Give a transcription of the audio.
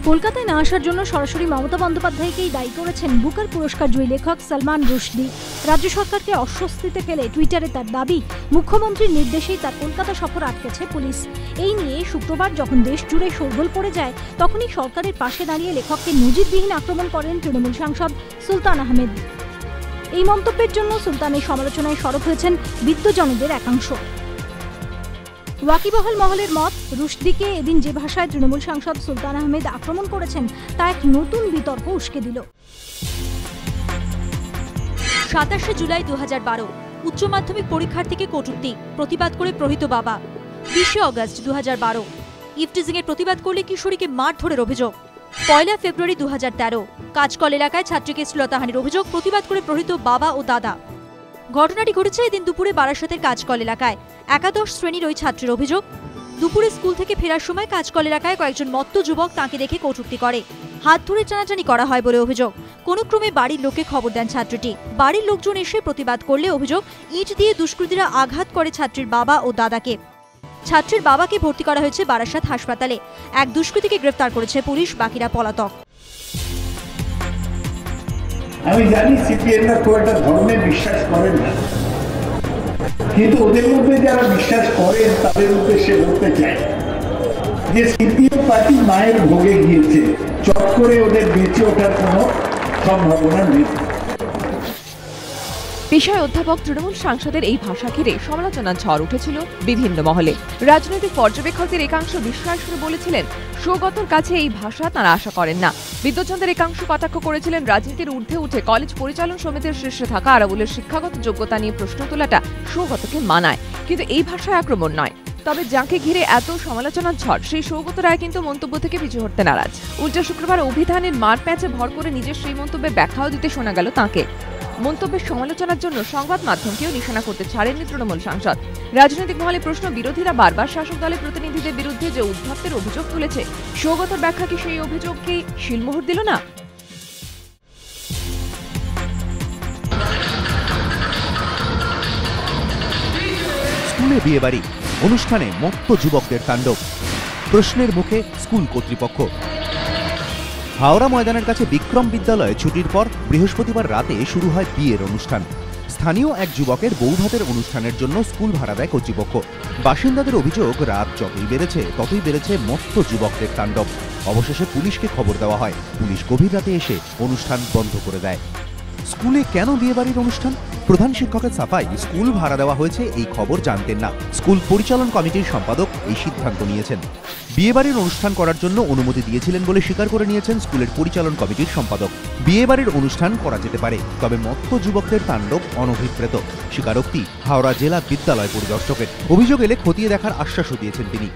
কলকাতায় না আসার জন্য সরাসরি মমতা বন্দ্যোপাধ্যায়কেই দায়ী করেছেন বুকার পুরস্কার জয়ী লেখক সালমান রুশদি। রাজ্য সরকারকে অস্বস্তিতে ফেলে টুইটারে তার দাবি, মুখ্যমন্ত্রীর নির্দেশেই তার কলকাতা সফর আটকেছে পুলিশ। এই নিয়ে শুক্রবার যখন দেশ জুড়ে শোরগোল পড়ে যায়, তখনই সরকারের পাশে দাঁড়িয়ে লেখককে নজিরবিহীন আক্রমণ করেন তৃণমূল সাংসদ সুলতান আহমেদ। এই মন্তব্যের জন্য সুলতানের সমালোচনায় সরব হয়েছেন বিদ্বজনদের একাংশ। ওয়াকিবহাল মহলের মত, রুশদিকে এদিন যে ভাষায় তৃণমূল সাংসদ সুলতান আহমেদ আক্রমণ করেছেন তা এক নতুন বিতর্ক উস্কে দিল। 27 জুলাই 2012 উচ্চ মাধ্যমিক পরীক্ষার্থীকে কটূক্তি, প্রতিবাদ করে প্রহৃত বাবা। 20 অগস্ট 2012 ইফটিজিং এর প্রতিবাদ করলে কিশোরীকে মারধরের অভিযোগ। 1 ফেব্রুয়ারি 2013 কাজকল এলাকায় ছাত্রীকে শ্লীলতাহানির অভিযোগ, প্রতিবাদ করে প্রহৃত বাবা ও দাদা। ঘটনাটি ঘটেছে এদিন দুপুরে বারাসতের কাজকল এলাকায়। একাদশ শ্রেণীর ওই ছাত্রীর অভিযোগ, দুপুরে স্কুল থেকে ফেরার সময় কাজকল এলাকায় কয়েকজন মত্ত যুবক তাঁকে দেখে কটূক্তি করে, হাত ধরে টানাটানি করা হয় বলে অভিযোগ। কোনো ক্রমে বাড়ির লোককে খবর দেন ছাত্রীটি। বাড়ির লোকজন এসে প্রতিবাদ করলে অভিযোগ, ইট দিয়ে দুষ্কৃতীরা আঘাত করে ছাত্রীর বাবা ও দাদাকে। ছাত্রীর বাবাকে ভর্তি করা হয়েছে বারাসাত হাসপাতালে। এক দুষ্কৃতীকে গ্রেফতার করেছে পুলিশ, বাকিরা পলাতক। আমি জানি সিপিএমরা খুব একটা ধর্মের বিশ্বাস করেন না, কিন্তু ওদের মধ্যে যারা বিশ্বাস করেন তাদের উদ্দেশ্যে বলতে চাই যে সিপিএম পার্টি মায়ের ভোগে গিয়েছে, চট করে ওদের বেঁচে ওঠার কোনো সম্ভাবনা নেই। বিষয় অধ্যাপক তৃণমূল সাংসদের এই ভাষা ঘিরে সমালোচনার ঝড় উঠেছিল বিভিন্ন মহলে। রাজনৈতিক পর্যবেক্ষকদের একাংশ বিশ্বাস করে বলেছিলেন, সৌগতর কাছে এই ভাষা তাঁরা আশা করেন না। বিদ্বজনদের একাংশ কটাক্ষ করেছিলেন, রাজনীতির ঊর্ধ্বে উঠে কলেজ পরিচালন সমিতির শীর্ষে থাকা আরাবুলের শিক্ষাগত যোগ্যতা নিয়ে প্রশ্ন তোলাটা সৌগতকে মানায়, কিন্তু এই ভাষায় আক্রমণ নয়। তবে যাকে ঘিরে এত সমালোচনার ঝড়, সেই সৌগত রায় কিন্তু মন্তব্য থেকে পিছু হটতে নারাজ। উল্টা শুক্রবার অভিধানের মার প্যাচে ভর করে নিজের সেই মন্তব্যে ব্যাখ্যাও দিতে শোনা গেল তাঁকে। মন্তব্যের সমালোচনার জন্য সংবাদ মাধ্যমকেও নিশানা করতে ছাড়েননি তৃণমূল সাংসদ। রাজনৈতিক মহলে প্রশ্ন, বিরোধীরা বারবার শাসক দলের প্রতিনিধিদের বিরুদ্ধে যে উদ্ধত্তের অভিযোগ তুলেছে, সৌগতর ব্যাখ্যা কি সেই অভিযোগকে শিলমোহর দিল না? স্কুলে বিয়েবাড়ি, অনুষ্ঠানে মত্ত যুবকদের তাণ্ডব, প্রশ্নের মুখে স্কুল কর্তৃপক্ষ। হাওড়া ময়দানের কাছে বিক্রম বিদ্যালয়ে ছুটির পর বৃহস্পতিবার রাতে শুরু হয় বিয়ের অনুষ্ঠান। স্থানীয় এক যুবকের বৌভাতের অনুষ্ঠানের জন্য স্কুল ভাড়া দেয় কর্তৃপক্ষ। বাসিন্দাদের অভিযোগ, রাত যতই বেড়েছে ততই বেড়েছে মত্ত যুবকদের তাণ্ডব। অবশেষে পুলিশকে খবর দেওয়া হয়। পুলিশ গভীর রাতে এসে অনুষ্ঠান বন্ধ করে দেয়। স্কুলে কেন বিয়েবাড়ির অনুষ্ঠান? প্রধান শিক্ষকের সাফাই, স্কুল ভাড়া দেওয়া হয়েছে এই খবর জানতেন না। স্কুল পরিচালন কমিটির সম্পাদক এই সিদ্ধান্ত নিয়েছেন। বিয়েবাড়ির অনুষ্ঠান করার জন্য অনুমতি দিয়েছিলেন বলে স্বীকার করে নিয়েছেন স্কুলের পরিচালন কমিটির সম্পাদক। বিয়েবাড়ির অনুষ্ঠান করা যেতে পারে, তবে মত্ত যুবকদের তাণ্ডব অনভিপ্রেত। স্বীকারোক্তি হাওড়া জেলা বিদ্যালয় পরিদর্শকের। অভিযোগ এলে খতিয়ে দেখার আশ্বাসও দিয়েছেন তিনি।